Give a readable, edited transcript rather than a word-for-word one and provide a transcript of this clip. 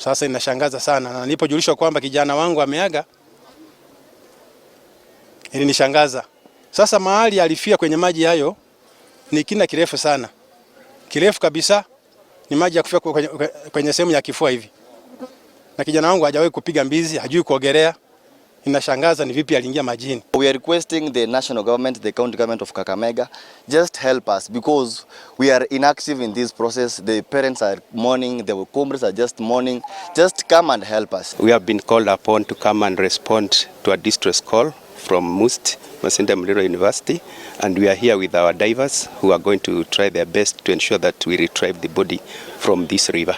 Sasa inashangaza sana, na nilipojulishwa kwamba kijana wangu ameaga ilinishangaza. Sasa mahali alifia kwenye maji hayo ni kina kirefu sana, kirefu kabisa, ni maji ya kufia kwenye sehemu ya kifua hivi, na kijana wangu hajawahi kupiga mbizi, hajui kuogelea. Inashangaza ni vipi aliingia majini. We are requesting the national government, the county government of Kakamega, just help us because we are inactive in this process. The parents are mourning, the comrades are just mourning. Just come and help us. We have been called upon to come and respond to a distress call from MUST, Masinde Muliro University, and we are here with our divers who are going to try their best to ensure that we retrieve the body from this river.